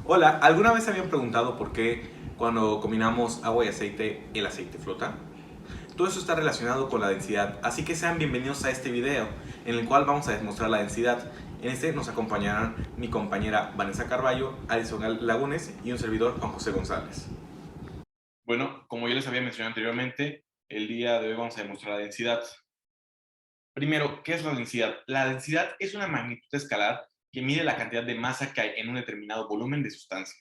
Hola, ¿alguna vez se habían preguntado por qué cuando combinamos agua y aceite, el aceite flota? Todo eso está relacionado con la densidad, así que sean bienvenidos a este video en el cual vamos a demostrar la densidad. En este nos acompañarán mi compañera Vanessa Carballo, Alison Lagunes y un servidor Juan José González. Bueno, como ya les había mencionado anteriormente, el día de hoy vamos a demostrar la densidad. Primero, ¿qué es la densidad? La densidad es una magnitud escalar que mide la cantidad de masa que hay en un determinado volumen de sustancia.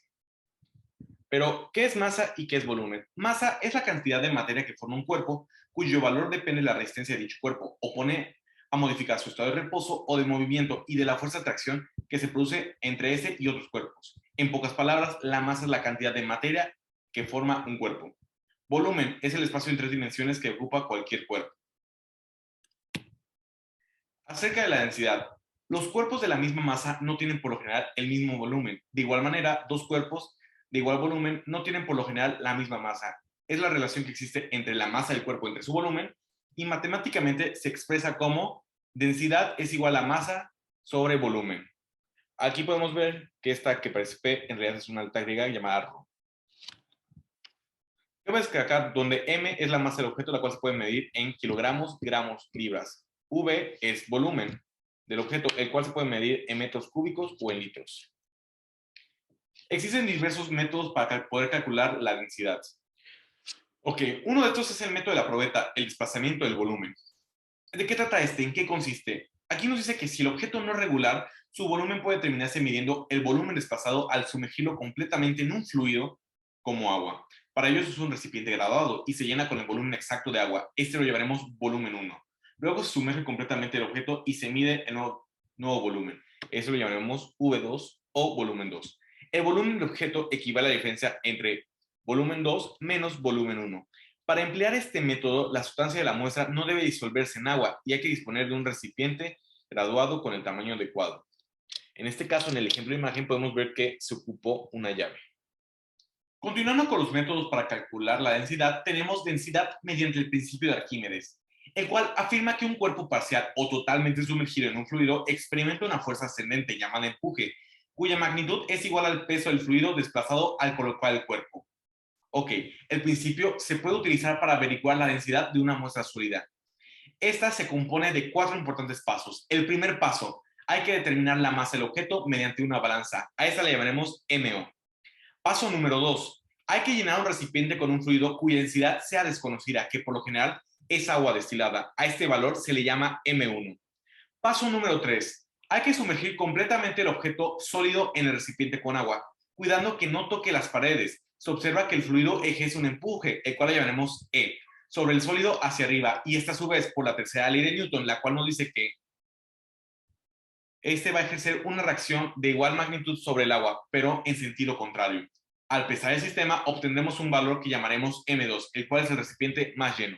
Pero, ¿qué es masa y qué es volumen? Masa es la cantidad de materia que forma un cuerpo cuyo valor depende de la resistencia de dicho cuerpo, o pone a modificar su estado de reposo o de movimiento y de la fuerza de atracción que se produce entre ese y otros cuerpos. En pocas palabras, la masa es la cantidad de materia que forma un cuerpo. Volumen es el espacio en tres dimensiones que ocupa cualquier cuerpo. Acerca de la densidad, los cuerpos de la misma masa no tienen por lo general el mismo volumen. De igual manera, dos cuerpos de igual volumen no tienen por lo general la misma masa. Es la relación que existe entre la masa del cuerpo entre su volumen y matemáticamente se expresa como densidad es igual a masa sobre volumen. Aquí podemos ver que esta que parece P en realidad es una alta griega llamada ρ. ¿Qué ves que acá donde M es la masa del objeto, la cual se puede medir en kilogramos, gramos, libras? V es volumen del objeto, el cual se puede medir en metros cúbicos o en litros. Existen diversos métodos para poder calcular la densidad. Ok, uno de estos es el método de la probeta, el desplazamiento del volumen. ¿De qué trata este? ¿En qué consiste? Aquí nos dice que si el objeto no es regular, su volumen puede terminarse midiendo el volumen desplazado al sumergirlo completamente en un fluido como agua. Para ello es un recipiente graduado y se llena con el volumen exacto de agua. Este lo llamaremos volumen 1. Luego se sumerge completamente el objeto y se mide el nuevo volumen. Eso lo llamaremos V2 o volumen 2. El volumen del objeto equivale a la diferencia entre volumen 2 menos volumen 1. Para emplear este método, la sustancia de la muestra no debe disolverse en agua y hay que disponer de un recipiente graduado con el tamaño adecuado. En este caso, en el ejemplo de imagen, podemos ver que se ocupó una llave. Continuando con los métodos para calcular la densidad, tenemos densidad mediante el principio de Arquímedes, el cual afirma que un cuerpo parcial o totalmente sumergido en un fluido experimenta una fuerza ascendente llamada empuje, cuya magnitud es igual al peso del fluido desplazado al colocar el cuerpo. Ok, el principio se puede utilizar para averiguar la densidad de una muestra sólida. Esta se compone de cuatro importantes pasos. El primer paso, hay que determinar la masa del objeto mediante una balanza. A esta la llamaremos MO. Paso número 2, hay que llenar un recipiente con un fluido cuya densidad sea desconocida, que por lo general es agua destilada. A este valor se le llama M1. Paso número 3, hay que sumergir completamente el objeto sólido en el recipiente con agua, cuidando que no toque las paredes. Se observa que el fluido ejerce un empuje, el cual le llamaremos E, sobre el sólido hacia arriba, y esta a su vez por la tercera ley de Newton, la cual nos dice que este va a ejercer una reacción de igual magnitud sobre el agua, pero en sentido contrario. Al pesar el sistema, obtendremos un valor que llamaremos M2, el cual es el recipiente más lleno.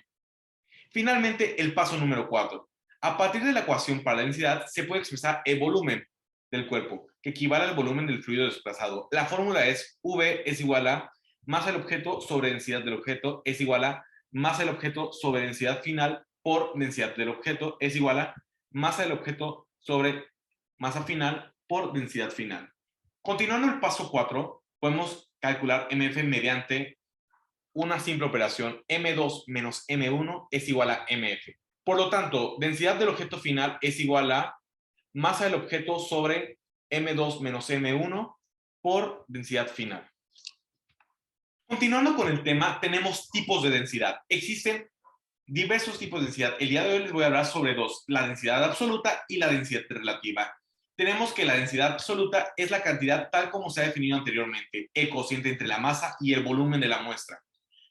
Finalmente, el paso número 4. A partir de la ecuación para la densidad, se puede expresar el volumen del cuerpo, que equivale al volumen del fluido desplazado. La fórmula es V es igual a masa del objeto sobre densidad del objeto es igual a masa del objeto sobre densidad final por densidad del objeto es igual a masa del objeto sobre masa final por densidad final. Continuando el paso 4, podemos calcular MF mediante una simple operación. M2 menos M1 es igual a MF. Por lo tanto, densidad del objeto final es igual a masa del objeto sobre M2 menos M1 por densidad final. Continuando con el tema, tenemos tipos de densidad. Existen diversos tipos de densidad. El día de hoy les voy a hablar sobre dos, la densidad absoluta y la densidad relativa. Tenemos que la densidad absoluta es la cantidad tal como se ha definido anteriormente, el cociente entre la masa y el volumen de la muestra.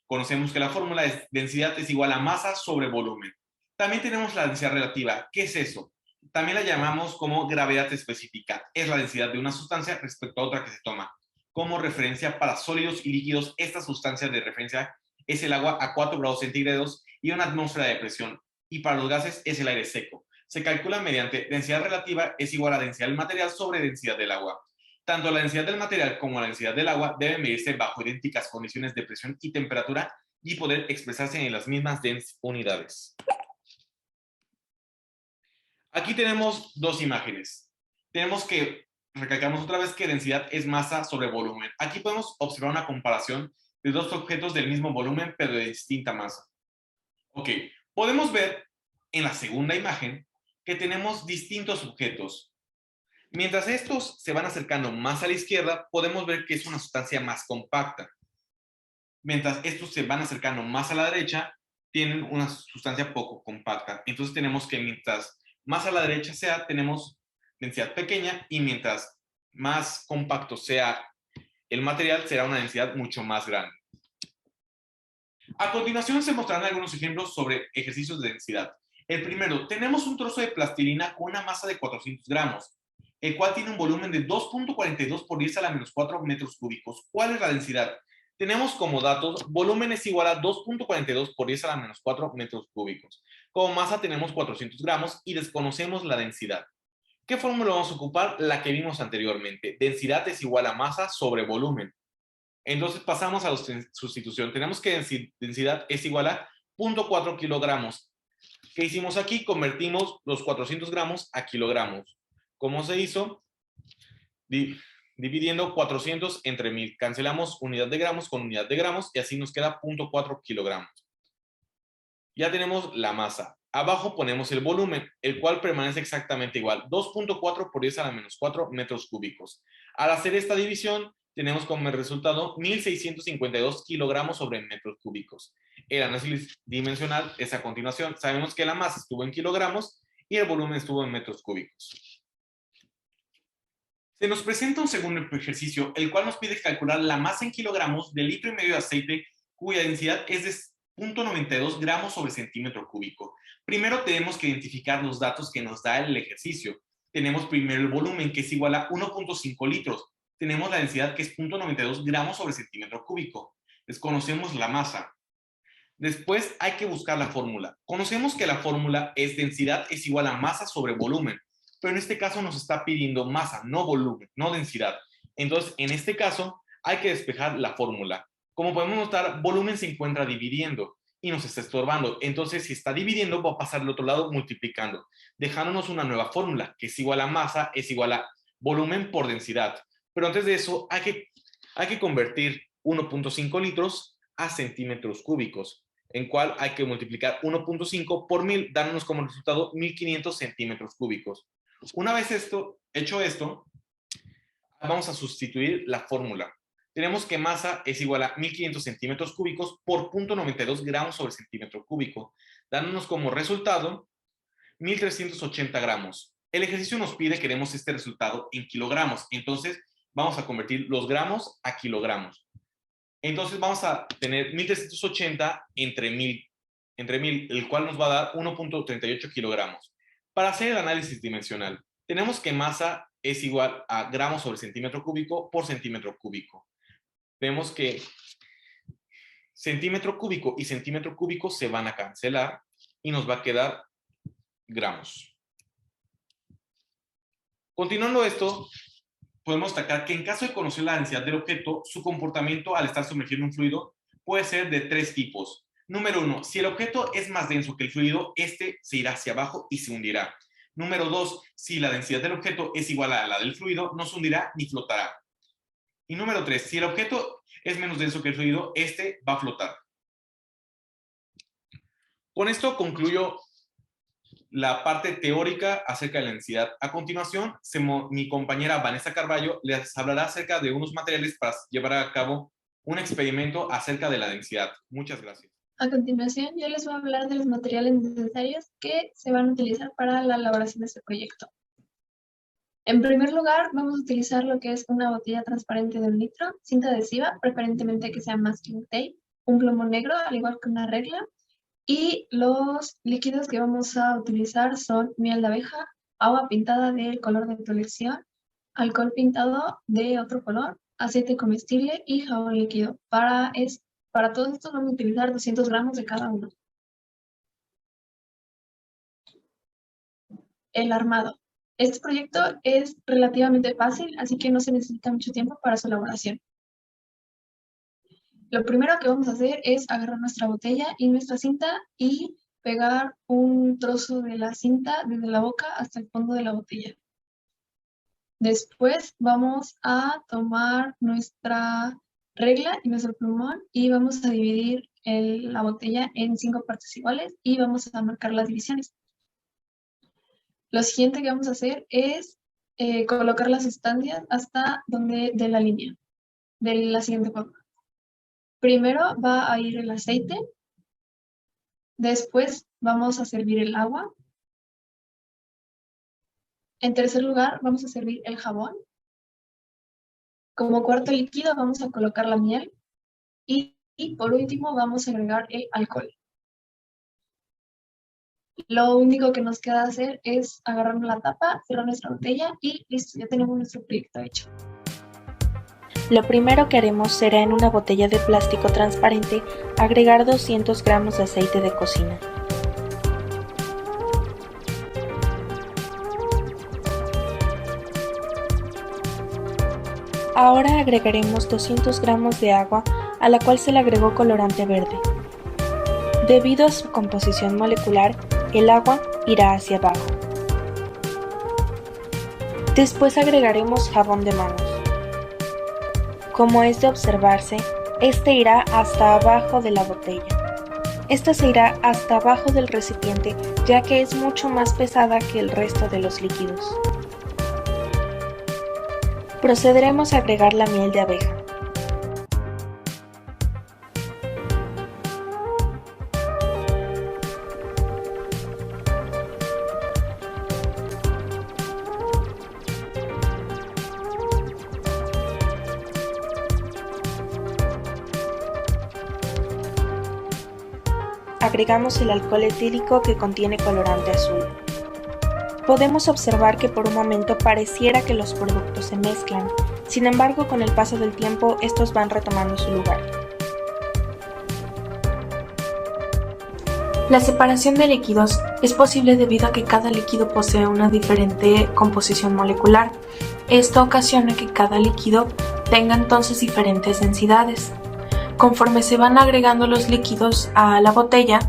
Conocemos que la fórmula de densidad es igual a masa sobre volumen. También tenemos la densidad relativa. ¿Qué es eso? También la llamamos como gravedad específica. Es la densidad de una sustancia respecto a otra que se toma. Como referencia para sólidos y líquidos, esta sustancia de referencia es el agua a 4 grados centígrados y una atmósfera de presión. Y para los gases es el aire seco. Se calcula mediante densidad relativa es igual a densidad del material sobre densidad del agua. Tanto la densidad del material como la densidad del agua deben medirse bajo idénticas condiciones de presión y temperatura y poder expresarse en las mismas unidades. Aquí tenemos dos imágenes. Tenemos que recalcamos otra vez que densidad es masa sobre volumen. Aquí podemos observar una comparación de dos objetos del mismo volumen, pero de distinta masa. Ok, podemos ver en la segunda imagen que tenemos distintos objetos. Mientras estos se van acercando más a la izquierda, podemos ver que es una sustancia más compacta. Mientras estos se van acercando más a la derecha, tienen una sustancia poco compacta. Entonces tenemos que mientras más a la derecha sea, tenemos densidad pequeña, y mientras más compacto sea el material, será una densidad mucho más grande. A continuación se mostrarán algunos ejemplos sobre ejercicios de densidad. El primero, tenemos un trozo de plastilina con una masa de 400 gramos, el cual tiene un volumen de 2.42 por 10 a la menos 4 metros cúbicos. ¿Cuál es la densidad? Tenemos como datos, volumen es igual a 2.42 por 10 a la menos 4 metros cúbicos. Como masa tenemos 400 gramos y desconocemos la densidad. ¿Qué fórmula vamos a ocupar? La que vimos anteriormente. Densidad es igual a masa sobre volumen. Entonces pasamos a la sustitución. Tenemos que densidad es igual a 0.4 kilogramos. ¿Qué hicimos aquí? Convertimos los 400 gramos a kilogramos. ¿Cómo se hizo? Dividiendo 400 entre 1000. Cancelamos unidad de gramos con unidad de gramos y así nos queda 0.4 kilogramos. Ya tenemos la masa. Abajo ponemos el volumen, el cual permanece exactamente igual. 2.4 por 10 a la menos 4 metros cúbicos. Al hacer esta división, tenemos como resultado 1652 kilogramos sobre metros cúbicos. El análisis dimensional es a continuación. Sabemos que la masa estuvo en kilogramos y el volumen estuvo en metros cúbicos. Se nos presenta un segundo ejercicio, el cual nos pide calcular la masa en kilogramos del litro y medio de aceite, cuya densidad es de 0.92 gramos sobre centímetro cúbico. Primero tenemos que identificar los datos que nos da el ejercicio. Tenemos primero el volumen, que es igual a 1.5 litros. Tenemos la densidad, que es 0.92 gramos sobre centímetro cúbico. Desconocemos la masa. Después hay que buscar la fórmula. Conocemos que la fórmula es densidad es igual a masa sobre volumen, pero en este caso nos está pidiendo masa, no volumen, no densidad. Entonces, en este caso, hay que despejar la fórmula. Como podemos notar, volumen se encuentra dividiendo y nos está estorbando. Entonces, si está dividiendo, va a pasar al otro lado multiplicando, dejándonos una nueva fórmula, que es igual a masa, es igual a volumen por densidad. Pero antes de eso, hay que convertir 1.5 litros a centímetros cúbicos, en cual hay que multiplicar 1.5 por 1000, dándonos como resultado 1500 centímetros cúbicos. Una vez hecho esto, vamos a sustituir la fórmula. Tenemos que masa es igual a 1500 centímetros cúbicos por 0.92 gramos sobre centímetro cúbico, dándonos como resultado 1380 gramos. El ejercicio nos pide que demos este resultado en kilogramos, entonces vamos a convertir los gramos a kilogramos. Entonces vamos a tener 1380 entre 1000, el cual nos va a dar 1.38 kilogramos. Para hacer el análisis dimensional, tenemos que masa es igual a gramos sobre centímetro cúbico por centímetro cúbico. Vemos que centímetro cúbico y centímetro cúbico se van a cancelar y nos va a quedar gramos. Continuando esto, podemos destacar que en caso de conocer la densidad del objeto, su comportamiento al estar sumergido en un fluido puede ser de tres tipos. Número 1, si el objeto es más denso que el fluido, este se irá hacia abajo y se hundirá. Número 2, si la densidad del objeto es igual a la del fluido, no se hundirá ni flotará. Y número 3, si el objeto es menos denso que el fluido, este va a flotar. Con esto concluyo la parte teórica acerca de la densidad. A continuación, mi compañera Vanessa Carballo les hablará acerca de unos materiales para llevar a cabo un experimento acerca de la densidad. Muchas gracias. A continuación, yo les voy a hablar de los materiales necesarios que se van a utilizar para la elaboración de este proyecto. En primer lugar, vamos a utilizar lo que es una botella transparente de 1 litro, cinta adhesiva, preferentemente que sea masking tape, un plomo negro, al igual que una regla, y los líquidos que vamos a utilizar son miel de abeja, agua pintada del color de tu elección, alcohol pintado de otro color, aceite comestible y jabón líquido. Para todos estos vamos a utilizar 200 gramos de cada uno. El armado. Este proyecto es relativamente fácil, así que no se necesita mucho tiempo para su elaboración. Lo primero que vamos a hacer es agarrar nuestra botella y nuestra cinta y pegar un trozo de la cinta desde la boca hasta el fondo de la botella. Después vamos a tomar nuestra regla y nuestro plumón y vamos a dividir la botella en 5 partes iguales y vamos a marcar las divisiones. Lo siguiente que vamos a hacer es colocar las estancias hasta donde de la línea, de la siguiente forma. Primero va a ir el aceite, después vamos a servir el agua. En tercer lugar, vamos a servir el jabón. Como cuarto líquido vamos a colocar la miel y por último vamos a agregar el alcohol. Lo único que nos queda hacer es agarrar la tapa, cerrar nuestra botella y listo, ya tenemos nuestro proyecto hecho. Lo primero que haremos será en una botella de plástico transparente agregar 200 gramos de aceite de cocina. Ahora agregaremos 200 gramos de agua a la cual se le agregó colorante verde. Debido a su composición molecular, el agua irá hacia abajo. Después agregaremos jabón de manos. Como es de observarse, este irá hasta abajo de la botella. Esta se irá hasta abajo del recipiente ya que es mucho más pesada que el resto de los líquidos. Procederemos a agregar la miel de abeja. Agregamos el alcohol etílico que contiene colorante azul. Podemos observar que por un momento pareciera que los productos se mezclan, sin embargo con el paso del tiempo estos van retomando su lugar. La separación de líquidos es posible debido a que cada líquido posee una diferente composición molecular. Esto ocasiona que cada líquido tenga entonces diferentes densidades. Conforme se van agregando los líquidos a la botella,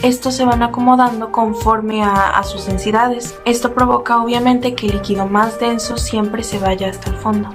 estos se van acomodando conforme a sus densidades. Esto provoca obviamente que el líquido más denso siempre se vaya hasta el fondo.